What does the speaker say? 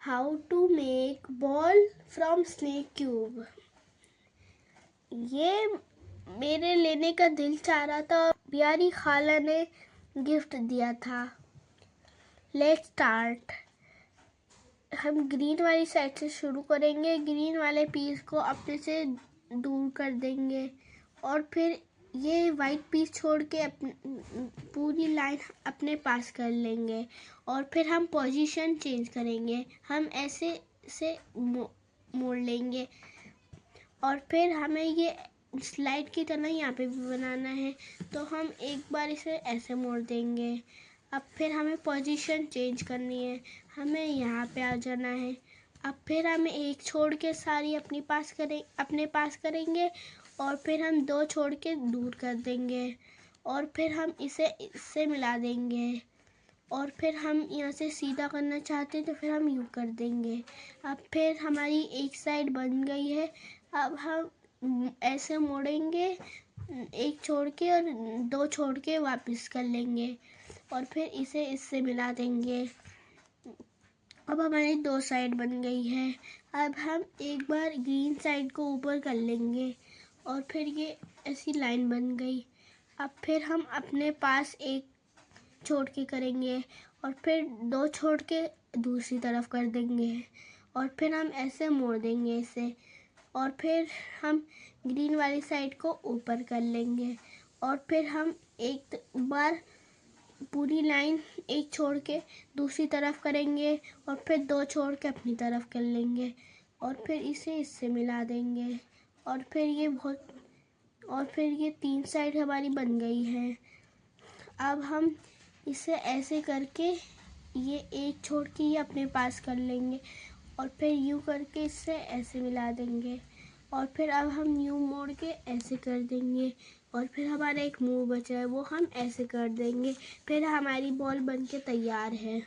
How to make ball from snake cube. ये मेरे लेने का दिल चाह रहा था और प्यारी खाला ने गिफ्ट दिया था। Let's start. हम ग्रीन वाली साइड से शुरू करेंगे। ग्रीन वाले पीस को अपने से दूर कर देंगे और फिर ये वाइट पीस छोड़ के पूरी लाइन अपने पास कर लेंगे और फिर हम पोजीशन चेंज करेंगे। हम ऐसे से मोड़ लेंगे और फिर हमें ये स्लाइड की तरह यहाँ पे भी बनाना है, तो हम एक बार इसे ऐसे मोड़ देंगे। अब फिर हमें पोजीशन चेंज करनी है, हमें यहाँ पे आ जाना है। अब फिर हम एक छोड़ के सारी अपने पास करेंगे और फिर हम दो छोड़ के दूर कर देंगे और फिर हम इसे इससे मिला देंगे और फिर हम यहाँ से सीधा करना चाहते हैं तो फिर हम यूँ कर देंगे। अब फिर हमारी एक साइड बन गई है। अब हम ऐसे मोड़ेंगे, एक छोड़ के और दो छोड़ के वापस कर लेंगे और फिर इसे इससे मिला देंगे। अब हमारी दो साइड बन गई है। अब हम एक बार ग्रीन साइड को ऊपर कर लेंगे और फिर ये ऐसी लाइन बन गई। अब फिर हम अपने पास एक छोड़ के करेंगे और फिर दो छोड़ के दूसरी तरफ कर देंगे और फिर हम ऐसे मोड़ देंगे इसे और फिर हम ग्रीन वाली साइड को ऊपर कर लेंगे और फिर हम एक बार पूरी लाइन एक छोड़ के दूसरी तरफ करेंगे और फिर दो छोड़ के अपनी तरफ कर लेंगे और फिर इसे इससे मिला देंगे और फिर ये तीन साइड हमारी बन गई है। अब हम इसे ऐसे करके ये एक छोड़ के ये अपने पास कर लेंगे और फिर यूँ करके इससे ऐसे मिला देंगे और फिर अब हम यूँ मोड़ के ऐसे कर देंगे और फिर हमारा एक मुंह बचा है वो हम ऐसे कर देंगे। फिर हमारी बॉल बनके तैयार है।